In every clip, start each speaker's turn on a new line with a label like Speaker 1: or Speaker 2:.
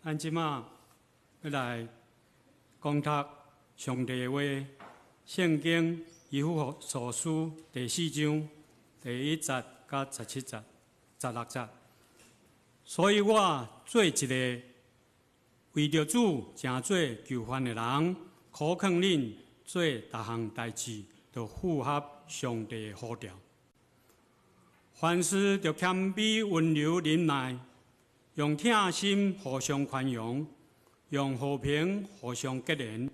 Speaker 1: 咱即马要来讲读上帝的话，圣经以弗所书第4章第1节到17节、16节。所以我做一个为着主诚做求欢的人，苦劝恁做逐项代志，就符合上帝的呼召。凡事就谦卑、温柔、忍耐，用疼心互相宽容，用和平互相结连，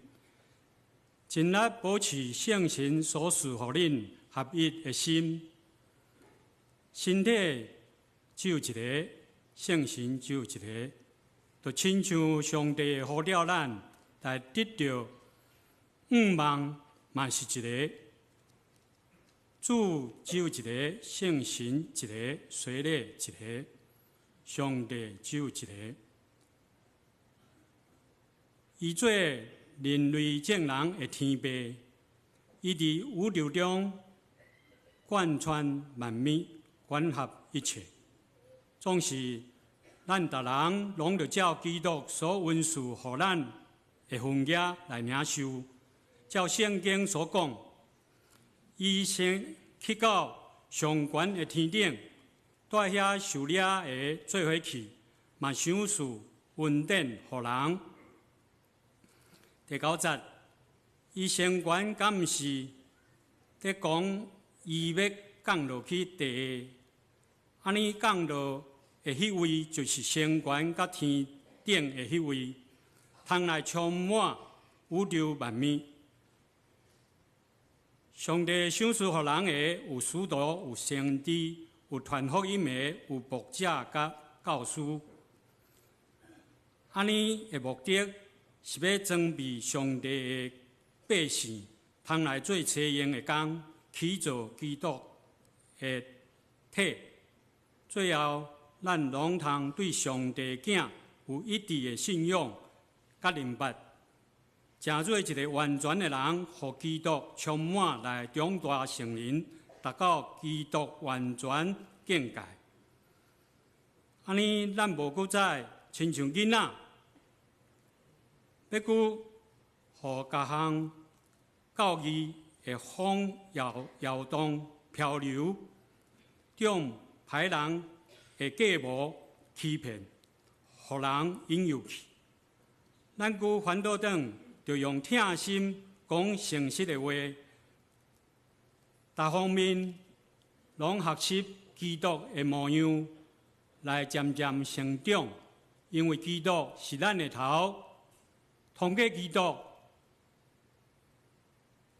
Speaker 1: 尽力保持圣神所赐互恁合一的心。身体只有一个，圣神只有一个，就亲像上帝呼召咱来得到愿望，嘛是一个。主只有一个，圣神一个，水礼一个，上帝只有一个。伊做人类众人的天父，伊伫宇宙中贯穿万物，管辖一切。总是咱逐人拢着照基督所允许互咱的分野来领受。照圣经所讲，伊先去到上悬的天顶，带遐受掠的做伙去，嘛赏赐恩典互人。第9节，伊升悬敢毋是在讲伊要降落去地下？安尼降落的迄位，就是升悬甲天顶的迄位，通来充满宇宙万物。上帝赏赐互人的有使徒、有先知、有传福音的、有牧者甲教师。安尼的目的是要装备上帝的百姓，通来做车用的工，起造基督的体。最后，咱拢通对上帝囝有一致的信仰甲明白。诚做一个完全的人，互基督充满来长大成人，达到基督完全境界。安尼，咱无搁再亲像囡仔，要搁互各项教义的风摇动漂流，中歹人的计谋欺骗，互人引诱去。咱搁反倒转。就用疼心讲诚实的话，各方面拢学习基督的模样，来渐渐成长。因为基督是咱的头，通过基督，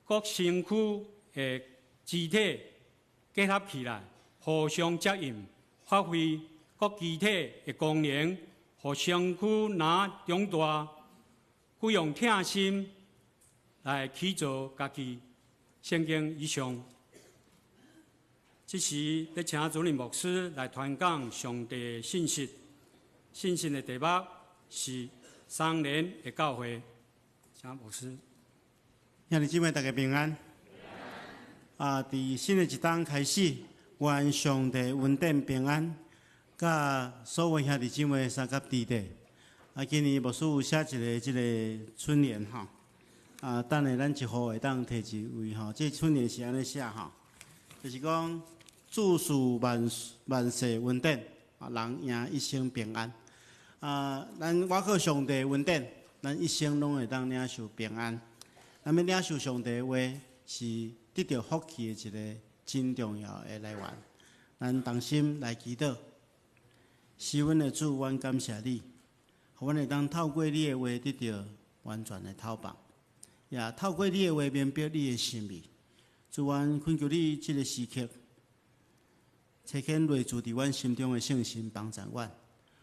Speaker 1: 各身躯的肢体结合起来，互相接应，发挥各肢体的功能，互身躯拿长大。不用疼心来起造家己。圣经以上，这时要请主任牧师来传讲上帝的信息。信息的题目是3年的教会。请牧师。
Speaker 2: 兄弟姊妹，大家平安。伫新的一冬开始，愿上帝恩典平安，甲所有兄弟姊妹三甲弟弟。今年牧师有写一个春联吼，等下咱一号会当摕一位吼，这春联是安尼写吼，就是讲祝事万世恩典，人赢一生平安。咱我靠上帝恩典，咱一生拢会当领受平安。咱要领受上帝的话，是得到福气的一个真重要的来源。咱同心来祈祷，是阮的主，阮感谢你。阮会当透过你的话得到完全的透放，也透过你的话明白你的心意。主，阮恳求你这个时刻，切恳内住伫阮心中的圣心帮助阮，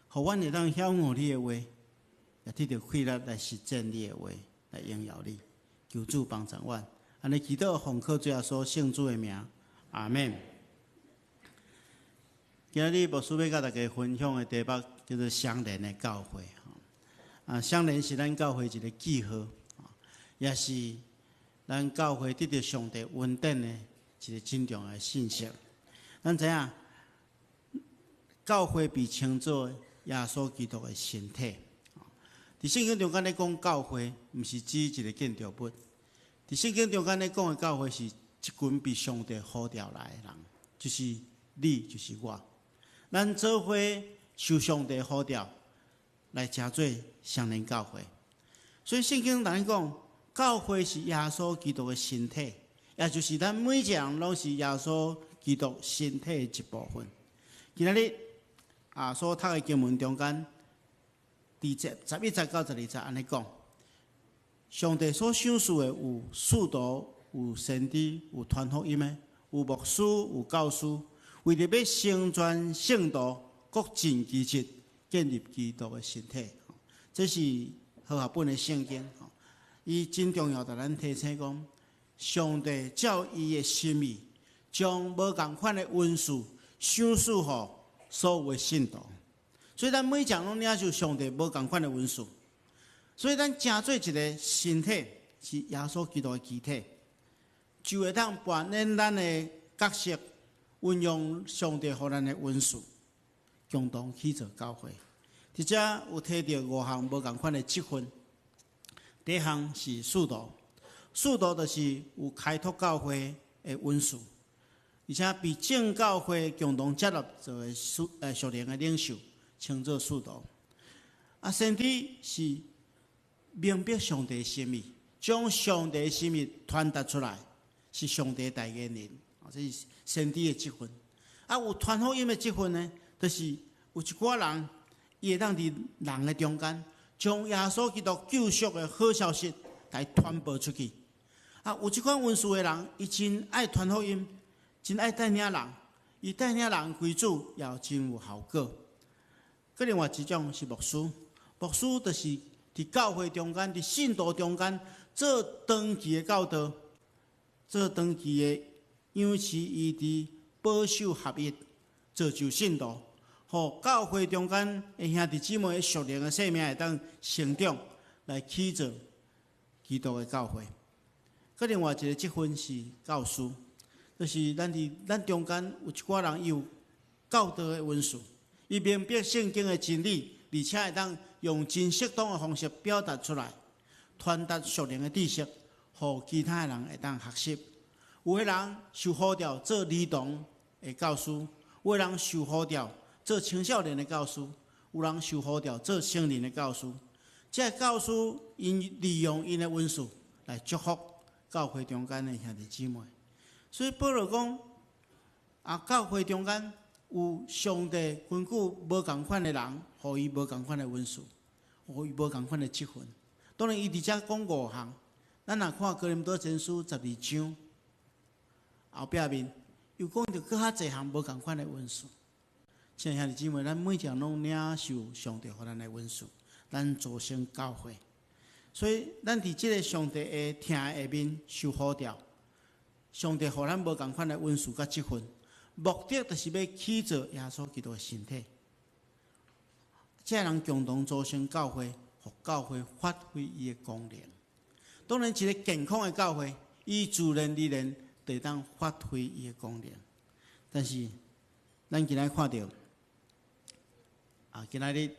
Speaker 2: 互阮会当晓悟你的话，也得到气力来实践你的话，来荣耀你。求主帮助阮，安尼祈祷奉靠主耶稣圣主的名，阿门。今日牧师要甲大家分享的题目叫做相连的教会。相连是咱教会一个记号，也是咱教会得到上帝恩典的一个真重要的信息。咱知影，教会被称作耶稣基督的身体，伫圣经中间咧讲教会，毋是指一个建筑物。伫圣经中间咧讲的教会，是一群被上帝呼召来的人，就是你，就是我。咱做伙受上帝呼召来成做双连教会。所以圣经人讲，教会是耶稣基督的身体，也就是咱每一个人拢是耶稣基督身体的一部分。今仔日所读的经文中间，第11节到12节安尼讲，上帝所赏赐的有使徒、有先知、有传福音的，有牧师、有教师，为着要成全圣徒，各尽其职，建立基督的身体。这是和合本的圣经，伊真重要，甲咱提醒讲，上帝照伊的心意，将无共款的恩赐赏赐予所有的信徒。所以咱每一个人拢领受上帝无共款的恩赐，所以咱成做一个身体，是耶稣基督的肢体，就会当扮演咱的角色，运用上帝予咱的恩赐，共同去做教会。伫遮有提到5项无共款的职分。第一项是使徒，使徒就是有开拓教会的恩赐，而且被正教会共同接纳作为属灵的领袖，称作使徒。先知是明白上帝的心意，将上帝的心意传达出来，是上帝的代言人，这是先知的职分。有传福音的职分呢，就是有一寡人，伊会当伫人的中间，将耶稣基督救赎的好消息来传播出去。有即款恩赐的人，伊真爱传福音，真爱带领人，伊带领人归主，也真有效果。另外一种是牧师，牧师就是伫教会中间、伫信徒中间做长期的教导，做长期的养持伊伫保守合一，造就信徒，互教会中间的兄弟姊妹的属灵的生命会当成长，来起造基督的教会。另外一个职分是教师，就是咱中间有一寡人有教导的恩赐，伊明白圣经的真理，而且会当用真适当的方式表达出来，传达属灵的知识，互其他人会当学习。有的人受呼召做儿童的教师，有的人受呼召做青少年的教师，有人受呼召做成人的教师。这教师因利用因的恩赐来祝福教会中间的兄弟姊妹。所以保罗讲，教会中间有上帝根据无共款的人，互伊无共款的恩赐，互伊无共款的职分。当然，伊伫遮讲5项，咱若看哥林多前书12章后壁面，又讲到搁较侪项无共款的恩赐。亲爱兄弟姊妹，咱每一个人拢领受上帝予咱的恩赐，咱组成教会。所以，咱伫即个上帝的听的下面受呼召，上帝予咱无共款的恩赐甲职分，目的就是要起造耶稣基督的身体。这人共同组成教会，互教会发挥伊的功能。当然，一个健康的教会，伊自然而然就当发挥伊的功能。但是，咱今仔看到，今仔日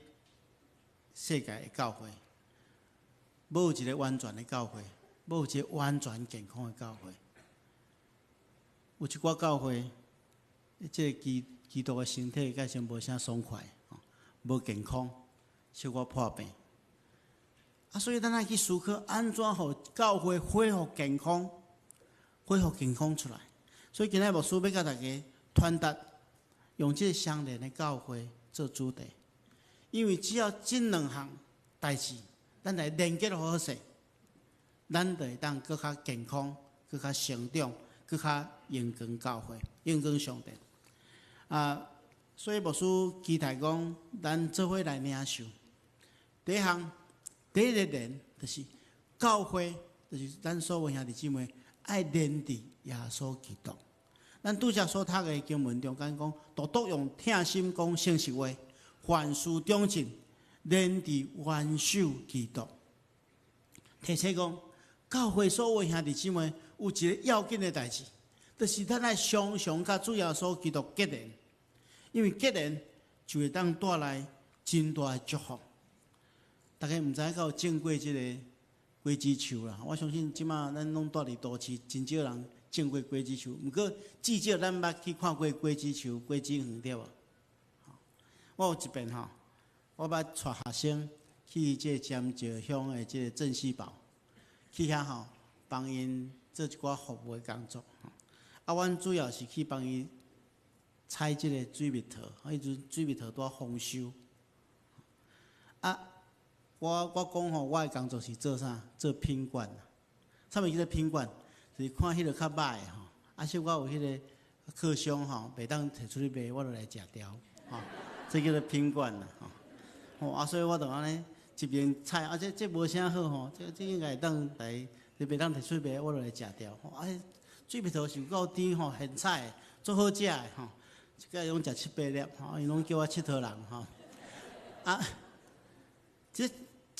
Speaker 2: 世界的教会，无一个完全的教会，无一个完全健康的教会。有一寡教会，这个基督的身体，改成无啥爽快，无健康，小可破病。所以咱爱去思考，安怎互教会恢复健康，恢复健康出来。所以今日牧师要甲大家传达，用这个相连的教会做主题，因为只要这2项代志，咱来连结好势，咱就会当更较健康、更较成长、更较荣光教会、荣光上帝。所以牧师期待讲，咱做伙来领受。第一个连就是教会，就是咱所有兄弟姊妹爱连伫耶稣基督。咱拄则所读的经文中间讲，独独用听心讲诚实话，凡事忠信，连伫元首基督。提醒讲，教会所有兄弟姊妹有一个要紧的代志，就是咱爱常常甲主耶稣基督结连，因为结连就会当带来真大的祝福。大家毋知影有种过即个果子树啦。我相信即马咱拢住伫都市，真少人种过果子树。毋过至少咱捌去看过果子树、果子园对无？我有一遍吼，我捌带学生去即个尖石乡的即个镇西堡，去遐吼帮因做一寡服务的工作。啊，阮主要是去帮伊采即个水蜜桃，迄阵水蜜桃拄丰收。啊，我讲吼，我的工作是做啥？做品管。啥物叫做品管？就是看迄个较歹的吼，啊，说我有迄个客商吼，袂当摕出去卖，我就来食掉，吼，这叫做品管啦，吼。啊，所以我就安尼一边采，啊，这无啥好吼，这应该会当来，你袂当摕出去卖，我就来食掉。吼，啊，水蜜桃是够甜吼，现采的，足好食的吼。一个拢食7、8粒，吼，伊拢叫我佚佗人吼。啊，这食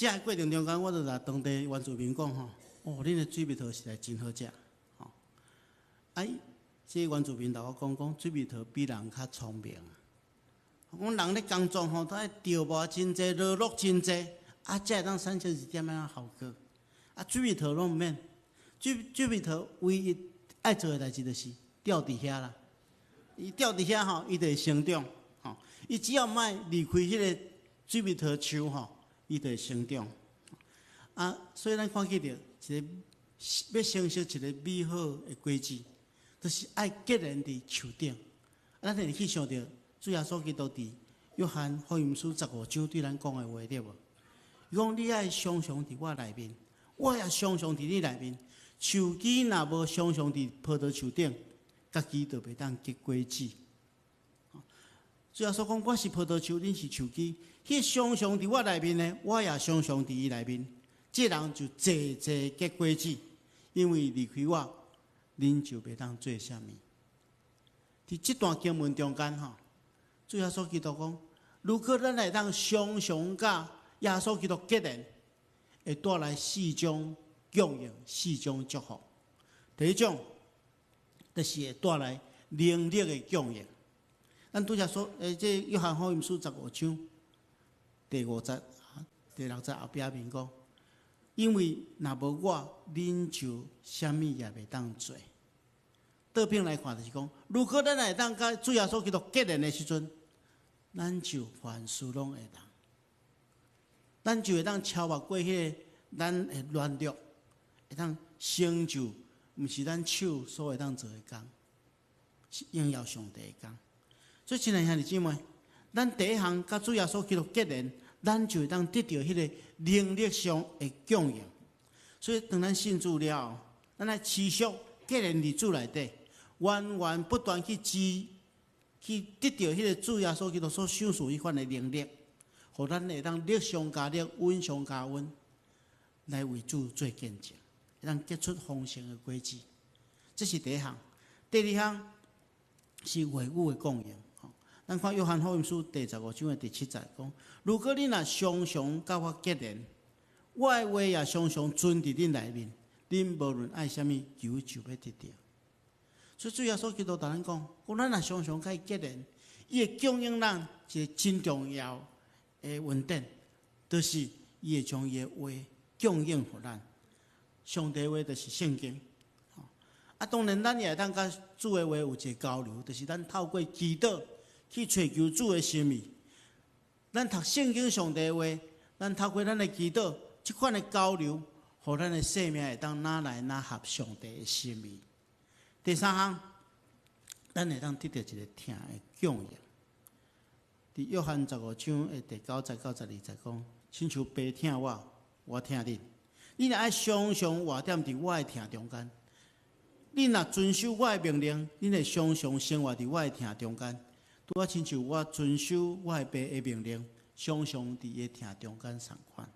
Speaker 2: 的过程中间，我就甲当地原住民讲吼，哦，恁的水蜜桃实在真好食，吼。啊，这原住民甲我讲，水蜜桃比人较聪明。阮人咧工作吼，他稻磨真济，落落真济，啊，才会当产出一点仔效果。啊，水蜜桃拢毋免，水蜜桃唯一爱做的代志就是吊伫遐啦。伊吊伫遐吼，伊就会生长，吼。伊只要莫离开迄个水蜜桃树吼，伊就会生长。啊，所以咱看见着一个要成熟一个美好的果子，就是爱结连伫树顶。咱就去想着主耶稣基督伫约翰福音书15章对咱讲的话对无？伊讲你爱常常伫我内面，我也常常伫你内面。树枝若无常常伫葡萄树顶，家己就袂当结果子。主耶稣讲我是葡萄树，恁是树枝。迄常常伫我内面呢，我也常常伫伊内面。这人就济济结果子，因为离开我，恁就袂当做啥物。伫这段经文中间吼，主耶稣基督讲，如果咱会当常常甲耶稣基督结连，会带来4种供应、4种祝福。第一种，就是会带来能力的供应。咱拄则说，这约翰福音书15章第50、第60后壁面讲，因为若无我，恁就啥物也袂当做。倒边来看就是讲，如果咱会当甲主耶稣基督结连的时阵，咱就凡事拢会当，咱就会当超越过迄个咱的软弱，会当成就，毋是咱手所会当做的工，是荣耀上帝的工。所以，亲爱兄弟姊妹，咱第一项甲主耶稣基督结连，咱就会当得到迄个能力上的供应。所以，当咱信主了后，咱来持续结连伫主内底，源源不断去得到迄个主耶稣基督所享受迄款的能力，互咱会当力上加力，温上加温，来为主做见证，会当结出丰盛的果子。这是第一项。第二项是话语的供应。咱看约翰福音书第15章的第7节讲：如果你若常常甲我结连，我的话也常常存伫恁内面，恁无论爱啥物求就要得到。所以主耶稣基督同咱讲，咱若常常甲伊结连，伊会供应咱一个真重要的稳定，就是伊会将伊的话供应互咱。上帝的话就是圣经。啊，当然咱也会当甲主的话有一个交流，就是咱透过祈祷去寻求主的心意。咱读圣经上帝的话，咱透过咱的祈祷，这款的交流，互咱的生命会当哪来哪合上帝的心意。第三项，咱会当得到一个听的供应。伫约翰15章的第9节到12节讲，亲像爸听我，我听恁。你若爱常常活踮伫我的听中间，你若遵守我的命令，你会常常生活伫我的听中间。拄啊，亲像我遵守我的爸的命令，常常伫伊的听中间同款。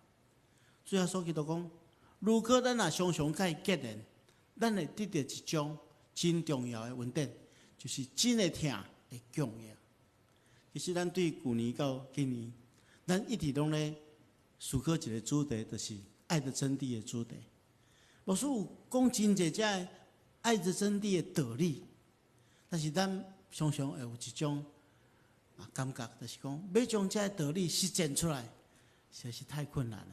Speaker 2: 主耶稣基督讲，如果咱若常常甲伊结连，咱会得到一种真重要的稳定，就是真的听的供应。其实咱对旧年到今年，咱一直拢咧思考一个主题，就是爱的真谛的主题。老师有讲真侪只爱的真谛的道理，但是咱常常会有一种感觉，就是讲要将这道理实践出来，实在是太困难了。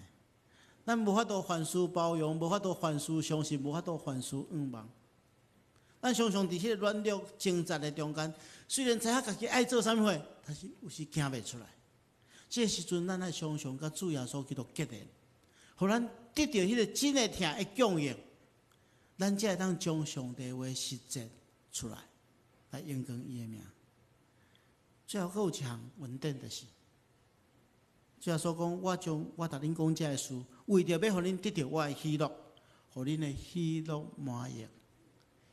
Speaker 2: 咱无法度凡事包容，无法度凡事相信，无法度凡事仰望。咱常常伫迄个软弱挣扎的中间，虽然知影家己爱做啥物货，但是有时行袂出来。这个时阵，咱爱常常甲主耶稣基督结连，互咱得到迄个真诶疼的供应，咱才会当将上帝话实践出来，来应光伊诶名。最后，佫有一项稳定的是，主耶稣讲：我将我甲恁讲这个事，为着要互恁得到我的喜乐，互恁的喜乐满溢。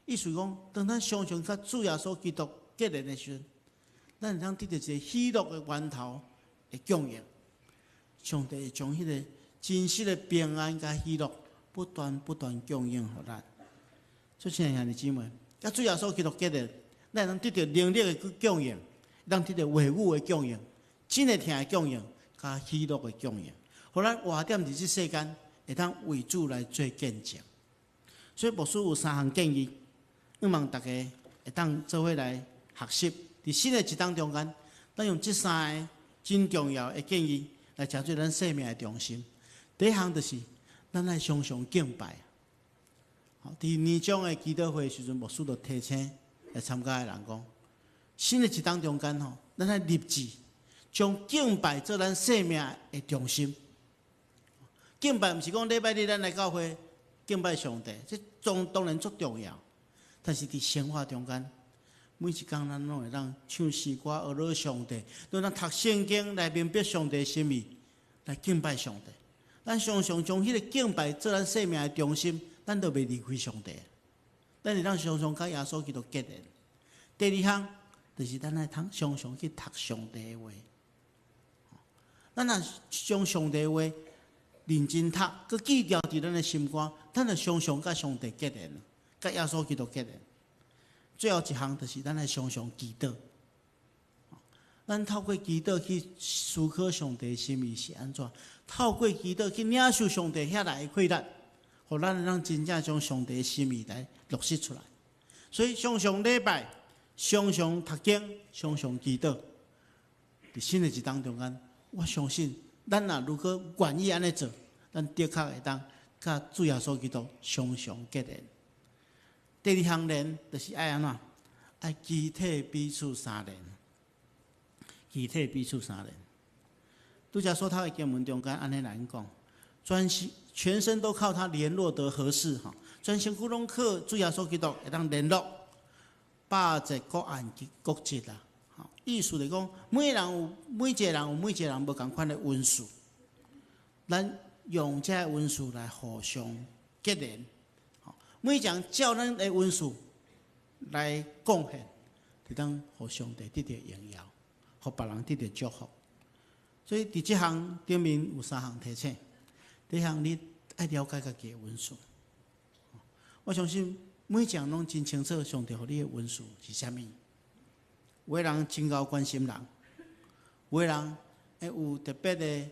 Speaker 2: 意思讲，当咱常常甲主耶稣基督结连的时阵，咱会当得到一个喜乐的源头的供应。上帝会将迄个真实的平安甲喜乐不断供应互咱。所以，亲爱兄弟姊妹，甲主耶稣基督结连，咱会当得到能力的供应，会当得到话语的供应，真的听的供应，甲喜乐的供应，互咱活踮伫即世间，会当为主来做见证。所以，牧师有3项建议。希望大家会当做伙来学习，伫新的一档中间，咱用这3个真重要的建议来成就咱生命的重心。第一项就是，咱爱常常敬拜。好，伫年终的祈祷会时阵，牧师就提醒来参加的人讲，新的一档中间吼，咱爱立志，将敬拜做咱生命的重心。敬拜毋是讲礼拜日咱来教会敬拜上帝，这当然足重要。但是伫生活中间，每一天咱拢会当唱诗歌、学乐上帝，都当读圣经来明白上帝的心意，来敬拜上帝。咱常常将迄个敬拜做咱生命的中心，咱就袂离开上帝。咱会当常常甲耶稣基督结连。第二项就是咱爱常常去读上帝的话。咱若将上帝的话认真读，佮记牢伫咱的心肝，咱就常常甲上帝结连。甲耶稣基督结连，最后一项就是咱来常常祈祷。咱透过祈祷去思考上帝的心意是安怎，透过祈祷去领受上帝遐来的快乐，互咱让真正将上帝的心意来落实出来。所以常常礼拜，常常读经，常常祈祷。伫新的一档中间，我相信咱如果愿意安尼做，咱的确会当甲主耶稣基督常常结连。第二项连就是爱安怎？爱肢体彼此相连，肢体彼此相连。拄则说他的经文中间安尼来讲，全身都靠他联络得合适哈，全身躯拢靠主耶稣基督会当联络，百节各按各节啦。意思就是讲，每一个人有每一个人无共款的温数，咱用这温数来互相结连。每一项照咱的温数来贡献，就当互上帝得到荣耀，互别人得到祝福。所以伫这项顶面有3项提醒。第一项，你爱了解家己的温数。我相信每一个人拢真清楚上帝互你的温数是啥物。有的人真够关心人，有的人有特别的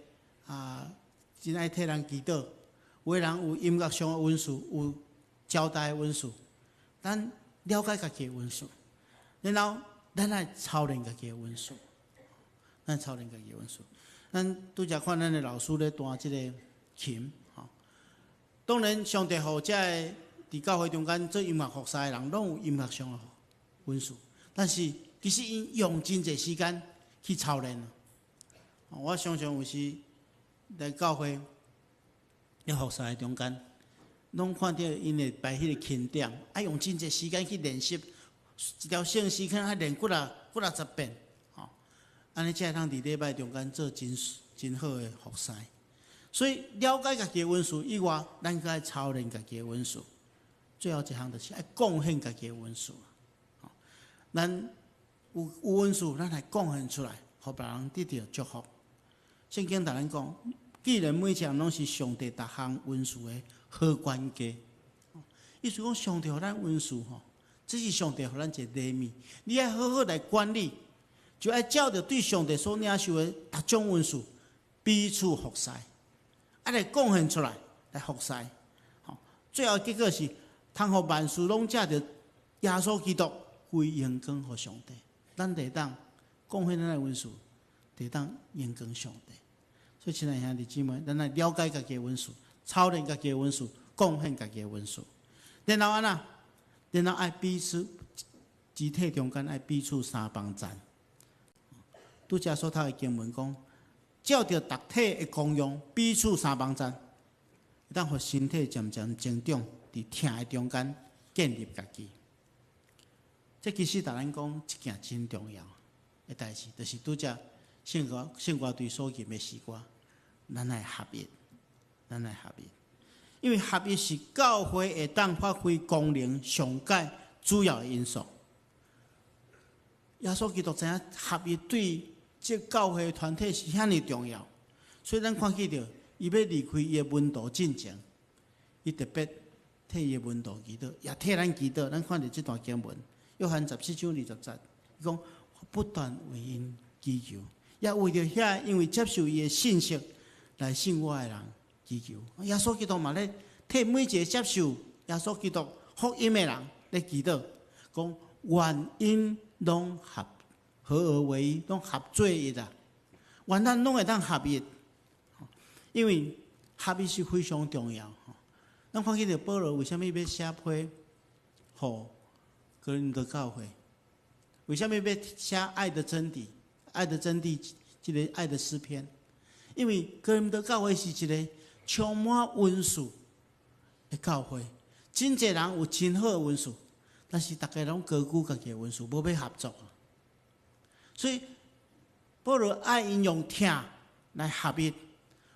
Speaker 2: 真爱替人祈祷，有的人有音乐上的温数，有交代的温数，咱了解家己的温数，然后咱来操练家己的温数，咱操练家己的温数。咱拄则看咱的老师咧弹即个琴，当然上帝互遮个伫教会中间做音乐服侍的人，拢有音乐上的温数，但是其实因用真侪时间去操练。我常常有时来教会咧服侍的中间。拢看到因会摆迄个琴点，爱用真侪时间去练习，一条圣诗可能爱练几啊10遍，安尼才会当伫礼拜中间做真好的服侍。所以了解家己的温数以外，咱该操练家己的温数。最后一项就是爱贡献家己的温数。咱有温数，咱来贡献出来，互别人得到祝福。圣经同咱讲，既然每一项拢是上帝逐项温数的好管家，意思讲上帝互咱温数吼，这是上帝互咱一个礼物，你爱好好来管理，就爱照着对上帝所领受的逐种温数彼此服侍，爱来贡献出来来服侍。最后结果是，通互万事拢借着耶稣基督归荣光互上帝，咱得当贡献咱的温数，得当荣光上帝。所所以，亲爱的兄弟姊妹，咱来了解家己的温数，操练家己的温数，贡献家己的温数。然后安那，然后爱彼此肢体中间爱彼此相帮赞。拄则所读的经文讲，照着逐体的功用，彼此相帮赞，会当互身体渐渐增长，伫疼的中间建立家己。这其实，甲咱讲一件真重要的代志，就是拄则圣歌队所吟的诗歌，咱来合一，咱来合一。因为合一是教会会当发挥功能上界主要的因素。耶稣基督知影合一对这教会的团体是遐尼重要，所以咱看见着，伊要离开伊的门徒进前，伊特别替伊的门徒祈祷，也替咱祈祷。咱看到这段经文，约翰14章20节，伊讲不断为因祈求，也为着遐因为接受伊的信息来信我的人。祈求，耶稣基督嘛咧替每一个接受耶稣基督福音的人咧祈祷，讲愿因拢合而为一，拢合做一啊，愿咱拢会当合一，因为合一是非常重要。咱看见着保罗为什么要写批互哥林多教会？为什么要写爱的真谛？爱的真谛，这个爱的诗篇，因为哥林多教会是一个充满温数的教会，真侪人有真好的温数，但是大家拢高估家己的温数，无要合作。所以保罗爱因用疼来合一，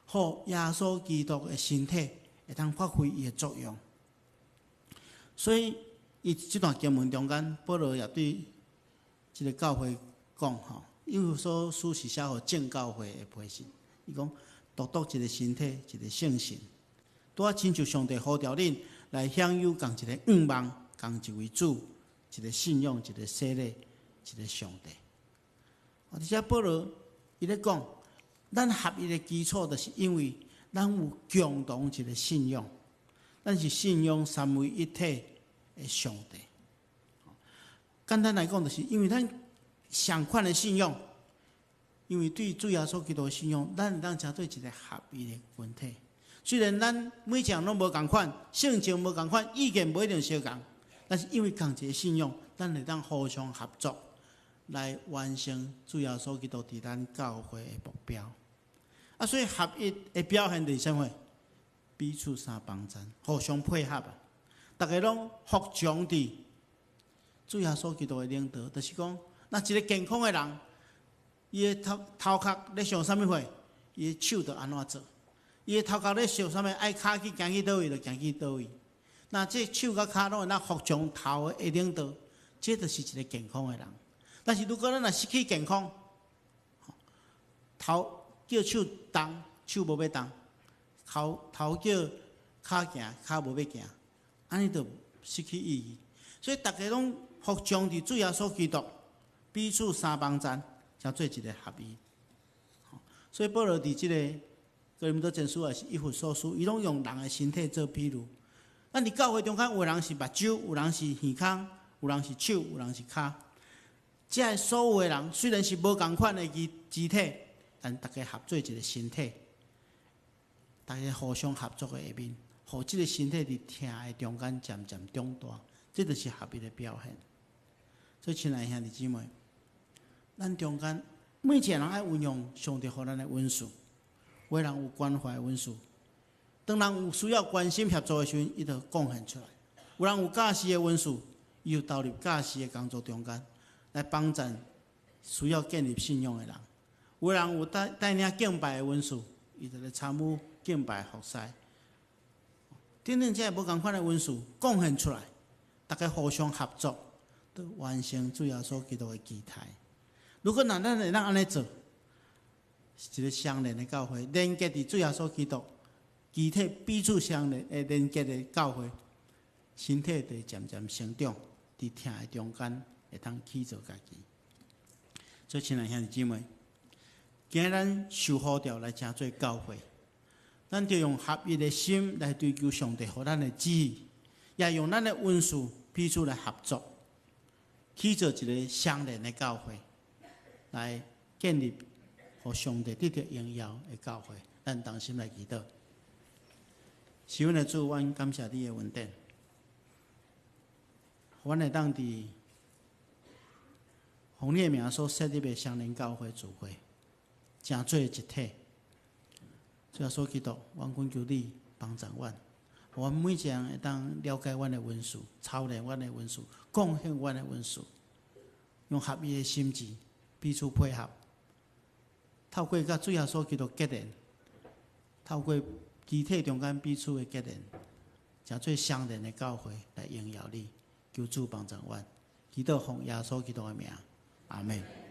Speaker 2: 互耶稣基督的身体会当发挥伊的作用。所以伊这段经文中间，保罗也对这个教会讲吼，因为所书是写互正教会的培训，伊讲。独独一个身体，一个圣神，拄啊亲像上帝呼召恁来享有共一个愿望，共一位主，一个信仰，一个洗礼，一个上帝。而且保罗伊咧讲，咱合一的基础，就是因为咱有共同一个信仰，咱是信仰三位一体的上帝。简单来讲，就是因为咱相款的信仰。因为对主耶稣基督的信仰，咱当成做一个合一的群体。虽然咱每一项拢无共款，性情无共款，意见无一定相共，但是因为共一个信仰，咱会当互相合作，来完成主耶稣基督伫咱教会的目标。所以合一的表现就是啥物？彼此相帮衬，互相配合啊！大家拢服从伫主耶稣基督的领导，就是讲，那一个健康的人。伊的头壳咧想啥物货，伊的手着安怎做？伊的头壳咧想啥物，爱骹去行去倒位就行去倒位。那这手甲骹拢会当服从头的领导，这就是一个健康的人。但是如果咱若失去健康，头叫手动，手无要动；头叫骹行，骹无要行，安尼就失去意义。所以大家拢服从伫主耶稣基督，彼此相帮衬。才做一个合一，所以保罗伫即个哥林多前书也是一佛所书，伊拢用人的身体做比喻。咱伫教会中间，有人是目睭，有人是耳孔，有人是手，有人是骹。这所有的人虽然是无共款的肢体，但大家合做一个身体，大家互相合作的下面，互即个身体伫疼的中间渐渐长大，这就是合一的表现。所以，亲爱的兄弟姊妹。咱中间每一个人爱运用上帝予咱的温数，有的人有关怀的温数，当人有需要关心协助的时阵，伊就贡献出来；有人有教师的温数，伊就投入教师的工作中间，来帮助需要建立信仰的人；有人有带领敬拜的温数，伊就来参与敬拜服侍。等等，这无共款的温数贡献出来，大家互相合作，都完成主耶稣基督的期待。如果咱会当安尼做，是一个相连的教会，连接伫主耶稣基督，肢体彼此相连的连接的教会，身体就渐渐成长，伫疼的中间会当起造家己。所以，亲爱兄弟姊妹，今日咱受呼召来成做教会，咱就用合一的心来追求上帝予咱的旨意，也用咱的温数彼此来合作，起造一个相连的教会。来建立互上帝得到荣耀的教会。咱同心来祈祷。是阮的主，阮感谢你的恩典，阮会当伫奉你的名所设立的双灵教会聚会，成做一体。主要所祈祷，阮恳求你帮助阮，阮每一个人会当了解阮的文书，操练阮的文书，贡献阮的文书，用合一的心志彼此配合，透过甲主要所祈祷结连，透过肢体中间彼此的结连，成做相连的教会来荣耀你。求主帮助阮，祈祷奉耶稣基督的名，阿门。